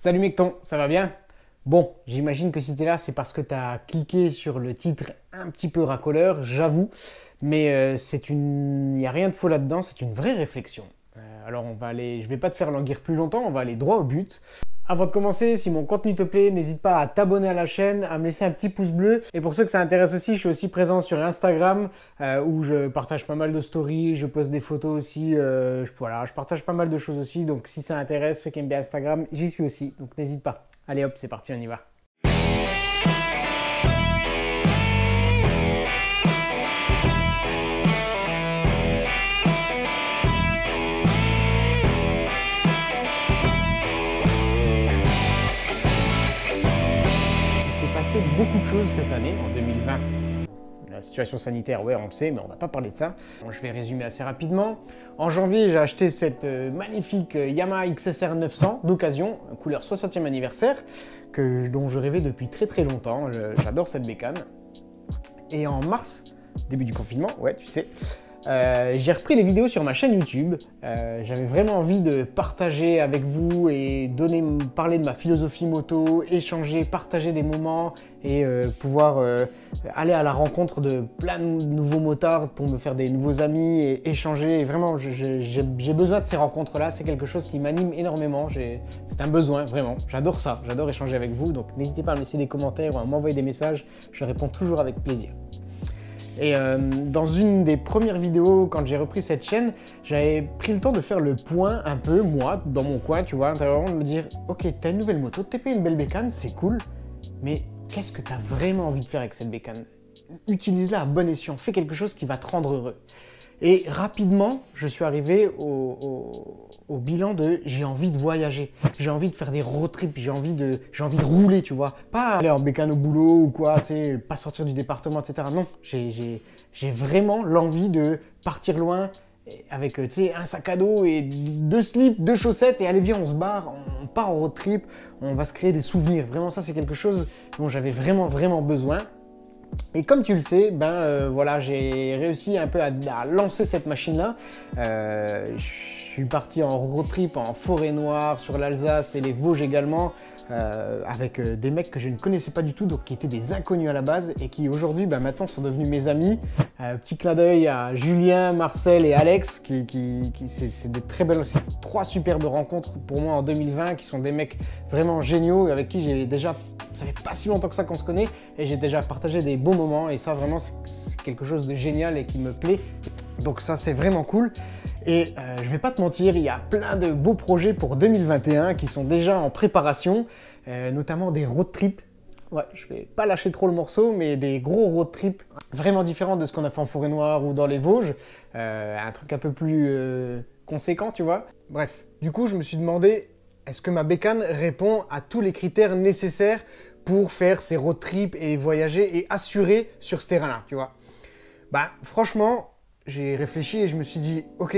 Salut Mecton, ça va bien? Bon, j'imagine que si t'es là, c'est parce que t'as cliqué sur le titre un petit peu racoleur, j'avoue, mais il n'y a rien de faux là-dedans, c'est une vraie réflexion. Alors je vais pas te faire languir plus longtemps, on va aller droit au but. Avant de commencer, si mon contenu te plaît, n'hésite pas à t'abonner à la chaîne, à me laisser un petit pouce bleu. Et pour ceux que ça intéresse aussi, je suis aussi présent sur Instagram où je partage pas mal de stories, je poste des photos aussi. Je partage pas mal de choses aussi. Donc si ça intéresse ceux qui aiment bien Instagram, j'y suis aussi. Donc n'hésite pas. Allez hop, c'est parti, on y va. Beaucoup de choses cette année, en 2020. La situation sanitaire, ouais, on le sait, mais on va pas parler de ça. Bon, je vais résumer assez rapidement. En janvier, j'ai acheté cette magnifique Yamaha XSR 900 d'occasion, couleur 60e anniversaire, dont je rêvais depuis très très longtemps. J'adore cette bécane. Et en mars, début du confinement, ouais, tu sais, j'ai repris les vidéos sur ma chaîne YouTube. J'avais vraiment envie de partager avec vous et parler de ma philosophie moto, échanger, partager des moments et pouvoir aller à la rencontre de plein de nouveaux motards pour me faire des nouveaux amis et échanger. Et vraiment, j'ai besoin de ces rencontres-là. C'est quelque chose qui m'anime énormément. C'est un besoin, vraiment. J'adore ça. J'adore échanger avec vous. Donc n'hésitez pas à me laisser des commentaires ou à m'envoyer des messages. Je réponds toujours avec plaisir. Et dans une des premières vidéos, quand j'ai repris cette chaîne, j'avais pris le temps de faire le point un peu, moi, dans mon coin, tu vois, intérieurement, de me dire « Ok, t'as une nouvelle moto, t'es payé une belle bécane, c'est cool, mais qu'est-ce que t'as vraiment envie de faire avec cette bécane? Utilise-la à bon escient, fais quelque chose qui va te rendre heureux. » Et rapidement, je suis arrivé au bilan de j'ai envie de voyager, j'ai envie de faire des road trips, j'ai envie de rouler, tu vois. Pas aller en bécane au boulot ou quoi, tu sais, pas sortir du département, etc. Non, j'ai vraiment l'envie de partir loin avec, tu sais, un sac à dos et deux slips, deux chaussettes et allez viens, on se barre, on part en road trip, on va se créer des souvenirs. Vraiment, ça, c'est quelque chose dont j'avais vraiment besoin. Et comme tu le sais, voilà, j'ai réussi un peu à lancer cette machine-là. Je suis parti en road trip en forêt noire, sur l'Alsace et les Vosges également, avec des mecs que je ne connaissais pas du tout, donc qui étaient des inconnus à la base et qui aujourd'hui, maintenant sont devenus mes amis. Petit clin d'œil à Julien, Marcel et Alex, c'est de très belles, c'est trois superbes rencontres pour moi en 2020, qui sont des mecs vraiment géniaux avec qui j'ai déjà, ça fait pas si longtemps que ça qu'on se connaît et j'ai déjà partagé des beaux moments et ça vraiment c'est quelque chose de génial et qui me plaît. Donc ça c'est vraiment cool. Et je vais pas te mentir, il y a plein de beaux projets pour 2021 qui sont déjà en préparation, notamment des road trips. Ouais, je vais pas lâcher trop le morceau, mais des gros road trips vraiment différents de ce qu'on a fait en forêt noire ou dans les Vosges. Un truc un peu plus conséquent, tu vois. Bref, du coup, je me suis demandé, est-ce que ma bécane répond à tous les critères nécessaires pour faire ces road trips et voyager et assurer sur ce terrain-là, tu vois? Franchement, j'ai réfléchi et je me suis dit, ok,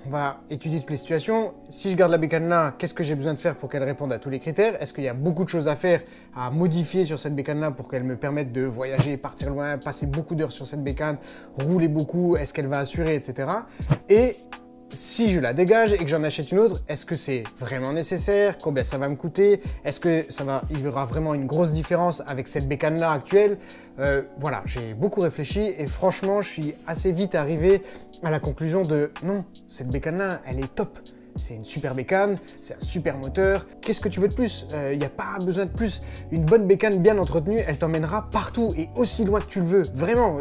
on va étudier toutes les situations. Si je garde la bécane là, qu'est-ce que j'ai besoin de faire pour qu'elle réponde à tous les critères? Est-ce qu'il y a beaucoup de choses à faire, à modifier sur cette bécane là pour qu'elle me permette de voyager, partir loin, passer beaucoup d'heures sur cette bécane, rouler beaucoup, est-ce qu'elle va assurer, etc. Et si je la dégage et que j'en achète une autre, est-ce que c'est vraiment nécessaire? Combien ça va me coûter? Est-ce que il y aura vraiment une grosse différence avec cette bécane-là actuelle? Voilà, j'ai beaucoup réfléchi et franchement, je suis assez vite arrivé à la conclusion de non, cette bécane-là, elle est top. C'est une super bécane, c'est un super moteur. Qu'est-ce que tu veux de plus? Il n'y a pas besoin de plus. Une bonne bécane bien entretenue, elle t'emmènera partout et aussi loin que tu le veux. Vraiment,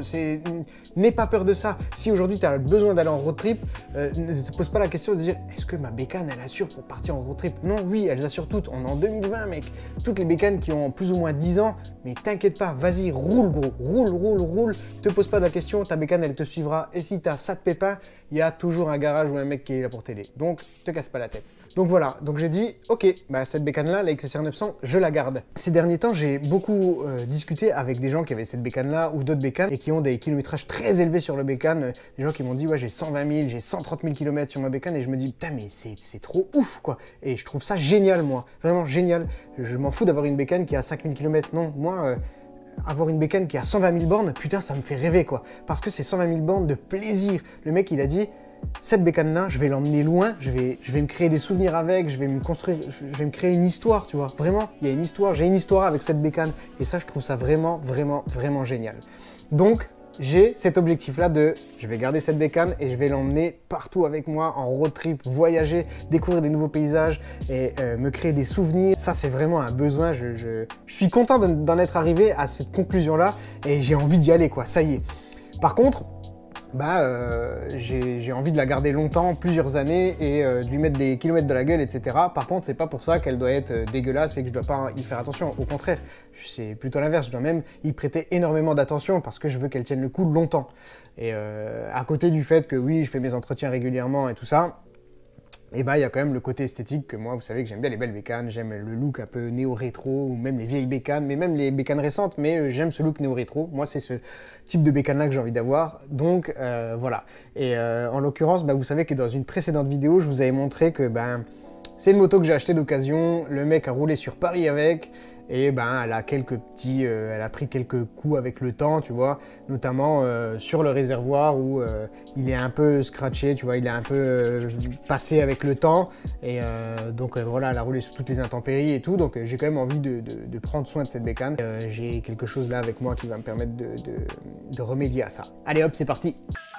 n'aie pas peur de ça. Si aujourd'hui tu as besoin d'aller en road trip, ne te pose pas la question de dire est-ce que ma bécane elle assure pour partir en road trip? Non, oui, elles assurent toutes. On est en 2020, mec. Toutes les bécanes qui ont plus ou moins 10 ans, mais t'inquiète pas, vas-y, roule gros, roule. Te pose pas de la question, ta bécane elle te suivra. Et si tu as ça de pépin, il y a toujours un garage ou un mec qui est là pour t'aider. Donc, te casse pas la tête. Donc voilà, donc j'ai dit, ok, cette bécane-là, la XSR 900, je la garde. Ces derniers temps, j'ai beaucoup discuté avec des gens qui avaient cette bécane-là ou d'autres bécanes et qui ont des kilométrages très élevés sur le bécane. Des gens qui m'ont dit, ouais, j'ai 120 000, j'ai 130 000 km sur ma bécane et je me dis, putain, mais c'est trop ouf, quoi. Et je trouve ça génial, moi. Vraiment génial. Je m'en fous d'avoir une bécane qui a 5 000 km. Non, moi, avoir une bécane qui a 120 000 bornes, putain, ça me fait rêver, quoi. Parce que c'est 120 000 bornes de plaisir. Le mec, il a dit, cette bécane-là, je vais l'emmener loin, je vais me créer des souvenirs avec, je vais me créer une histoire, tu vois. Vraiment, il y a une histoire, j'ai une histoire avec cette bécane. Et ça, je trouve ça vraiment, vraiment, vraiment génial. Donc, j'ai cet objectif-là je vais garder cette bécane et je vais l'emmener partout avec moi, en road trip, voyager, découvrir des nouveaux paysages et me créer des souvenirs. Ça, c'est vraiment un besoin. Je suis content d'en être arrivé à cette conclusion-là et j'ai envie d'y aller, quoi. Ça y est. Par contre, j'ai envie de la garder longtemps, plusieurs années et de lui mettre des kilomètres de la gueule, etc. Par contre, c'est pas pour ça qu'elle doit être dégueulasse et que je dois pas y faire attention. Au contraire, c'est plutôt l'inverse. Je dois même y prêter énormément d'attention parce que je veux qu'elle tienne le coup longtemps. Et à côté du fait que oui, je fais mes entretiens régulièrement et tout ça, et il y a quand même le côté esthétique que moi, vous savez que j'aime bien les belles bécanes, j'aime le look un peu néo-rétro, ou même les vieilles bécanes, mais même les bécanes récentes, mais j'aime ce look néo-rétro. Moi, c'est ce type de bécane-là que j'ai envie d'avoir, donc voilà. Et en l'occurrence, vous savez que dans une précédente vidéo, je vous avais montré que c'est une moto que j'ai achetée d'occasion, le mec a roulé sur Paris avec, et elle a elle a pris quelques coups avec le temps, tu vois, notamment sur le réservoir où il est un peu scratché, tu vois, il est un peu passé avec le temps, et donc voilà, elle a roulé sous toutes les intempéries et tout, donc j'ai quand même envie de prendre soin de cette bécane. J'ai quelque chose là avec moi qui va me permettre de remédier à ça. Allez hop, c'est parti.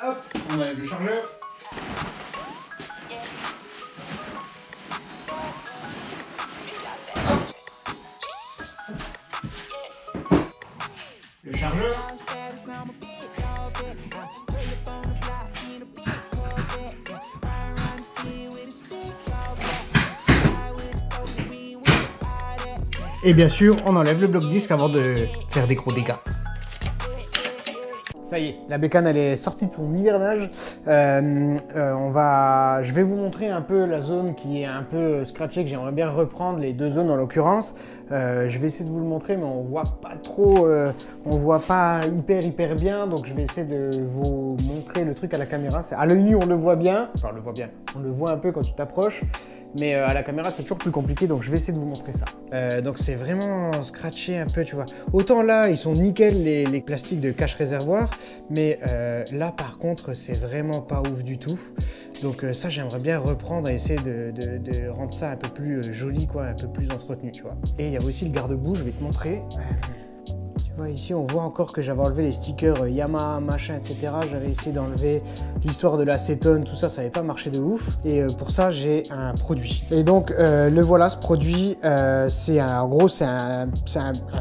Hop, on enlève le chargeur. Le chargeur. Et bien sûr, on enlève le bloc disque avant de faire des gros dégâts. Ça y est, la bécane elle est sortie de son hivernage. Je vais vous montrer un peu la zone qui est un peu scratchée, que j'aimerais bien reprendre, les deux zones en l'occurrence. Je vais essayer de vous le montrer, mais on voit pas trop, on voit pas hyper bien, donc je vais essayer de vous montrer le truc à la caméra. À l'œil nu on le voit bien, enfin on le voit bien, on le voit un peu quand tu t'approches. Mais à la caméra, c'est toujours plus compliqué, donc je vais essayer de vous montrer ça. Donc c'est vraiment scratché un peu, tu vois. Autant là, ils sont nickel, les plastiques de cache réservoir, mais là, par contre, c'est vraiment pas ouf du tout. Donc ça, j'aimerais bien reprendre et essayer de rendre ça un peu plus joli, quoi, un peu plus entretenu, tu vois. Et il y a aussi le garde-boue, je vais te montrer. Ici, on voit encore que j'avais enlevé les stickers Yamaha, machin, etc. J'avais essayé d'enlever l'histoire de l'acétone, tout ça, ça n'avait pas marché de ouf. Et pour ça, j'ai un produit. Et donc, le voilà, ce produit, en gros, c'est un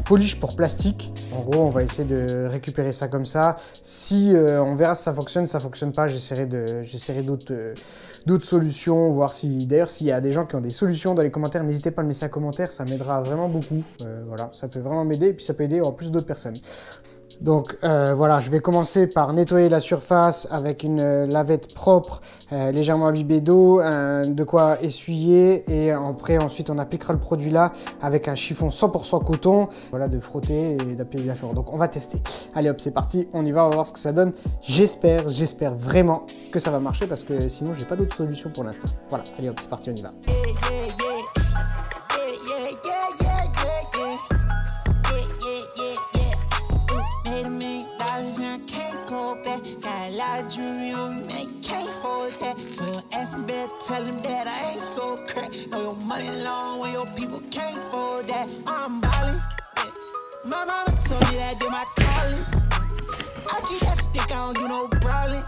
polish pour plastique. En gros, on va essayer de récupérer ça comme ça. Si on verra si ça fonctionne pas, j'essaierai d'autres solutions, voir si, d'ailleurs, s'il y a des gens qui ont des solutions dans les commentaires, n'hésitez pas à le laisser un commentaire, ça m'aidera vraiment beaucoup. Voilà, ça peut vraiment m'aider, et puis ça peut aider en plus d'autres personnes. Donc voilà, je vais commencer par nettoyer la surface avec une lavette propre, légèrement imbibée d'eau, de quoi essuyer, et après ensuite on appliquera le produit là avec un chiffon 100% coton. Voilà, de frotter et d'appuyer bien fort. Donc on va tester. Allez hop, c'est parti, on y va, on va voir ce que ça donne. J'espère vraiment que ça va marcher parce que sinon j'ai pas d'autre solution pour l'instant. Voilà, allez hop, c'est parti, on y va. Tell them that I ain't so crack. Know your money long when your people can't afford that. I'm ballin'. My mama told me that I did my calling. I keep that stick, I don't do no brawling.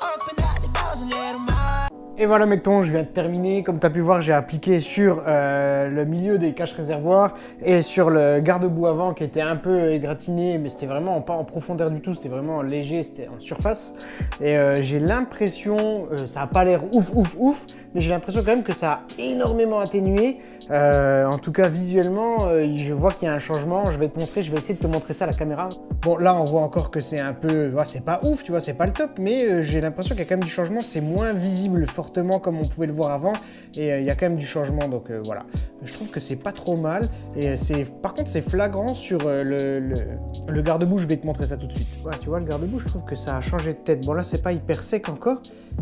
Open out the doors and let them out. Et voilà mecton, je viens de terminer. Comme tu as pu voir, j'ai appliqué sur le milieu des caches réservoirs et sur le garde-boue avant qui était un peu égratigné, mais c'était vraiment pas en profondeur du tout, c'était vraiment léger, c'était en surface. Et j'ai l'impression, ça n'a pas l'air ouf, mais j'ai l'impression quand même que ça a énormément atténué. En tout cas visuellement, je vois qu'il y a un changement. Je vais te montrer, je vais essayer de te montrer ça à la caméra. Bon là on voit encore que c'est un peu, c'est pas ouf, tu vois, c'est pas le top, mais j'ai l'impression qu'il y a quand même du changement, c'est moins visible fortement fortement comme on pouvait le voir avant, et il y a quand même du changement, donc voilà. Je trouve que c'est pas trop mal, et par contre c'est flagrant sur le garde-boue. Je vais te montrer ça tout de suite. Ouais, tu vois, le garde-boue, je trouve que ça a changé de tête. Bon là c'est pas hyper sec encore,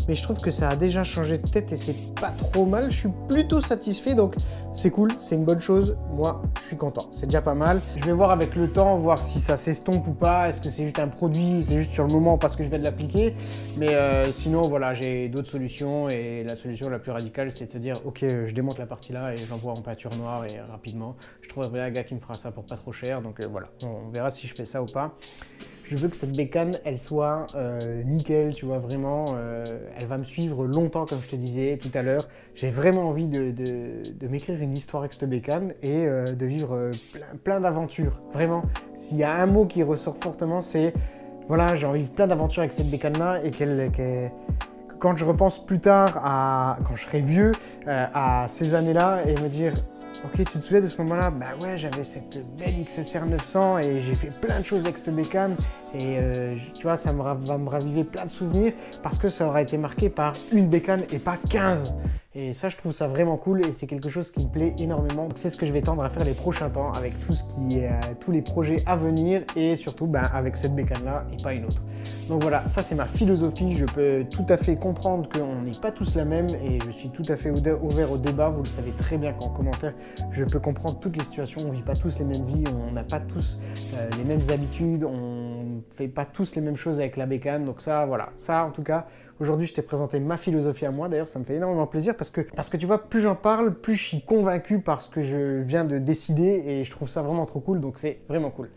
mais je trouve que ça a déjà changé de tête et c'est pas trop mal. Je suis plutôt satisfait, donc c'est cool, c'est une bonne chose. Moi je suis content, c'est déjà pas mal. Je vais voir avec le temps, voir si ça s'estompe ou pas. Est-ce que c'est juste un produit, c'est juste sur le moment parce que je viens de l'appliquer, mais sinon voilà, j'ai d'autres solutions, et la solution la plus radicale c'est de se dire ok, je démonte la partie là et j'envoie en peinture noire et rapidement. Je trouverai un gars qui me fera ça pour pas trop cher, donc voilà, on verra si je fais ça ou pas. Je veux que cette bécane, elle soit nickel, tu vois, vraiment, elle va me suivre longtemps, comme je te disais tout à l'heure. J'ai vraiment envie de m'écrire une histoire avec cette bécane et de vivre plein d'aventures, vraiment. S'il y a un mot qui ressort fortement, c'est, voilà, j'ai envie de vivre plein d'aventures avec cette bécane-là, et quand je repense plus tard, quand je serai vieux, à ces années-là, et me dire... Ok, tu te souviens de ce moment-là? Bah ouais, j'avais cette belle XSR 900 et j'ai fait plein de choses avec cette bécane, et tu vois, ça va me raviver plein de souvenirs parce que ça aura été marqué par une bécane et pas 15. Et ça, je trouve ça vraiment cool, et c'est quelque chose qui me plaît énormément. C'est ce que je vais tendre à faire les prochains temps avec tout ce qui est, tous les projets à venir, et surtout avec cette bécane-là et pas une autre. Donc voilà, ça c'est ma philosophie. Je peux tout à fait comprendre qu'on n'est pas tous la même, et je suis tout à fait ouvert au débat. Vous le savez très bien qu'en commentaire, je peux comprendre toutes les situations. On ne vit pas tous les mêmes vies, on n'a pas tous les mêmes habitudes, on ne fait pas tous les mêmes choses avec la bécane. Donc ça, voilà, ça en tout cas, aujourd'hui je t'ai présenté ma philosophie à moi. D'ailleurs, ça me fait énormément plaisir parce que tu vois, plus j'en parle, plus je suis convaincu par ce que je viens de décider, et je trouve ça vraiment trop cool, donc c'est vraiment cool.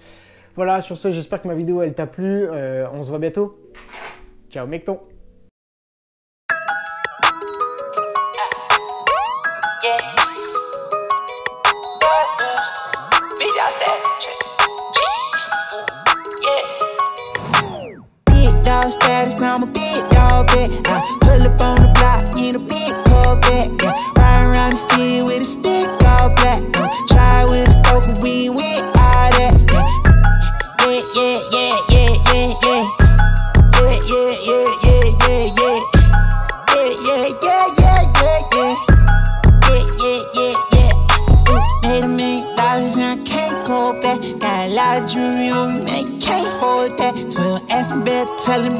Voilà, sur ce, j'espère que ma vidéo elle t'a plu. On se voit bientôt. Ciao mecton. Dog status, I'm a big dog vet. I pull up on the block in a big Corvette. Yeah, riding around the city with a stick all black. Try with a stoker, we ain't with all that. Yeah, yeah, yeah, yeah, yeah, yeah. Yeah, yeah, yeah, yeah, yeah, yeah. Yeah, yeah, yeah, yeah, yeah, yeah. Yeah, yeah, yeah, yeah. Made $1 million and I can't go back. Got a lot of jewelry on me, can't hold that. 12 ass better tell him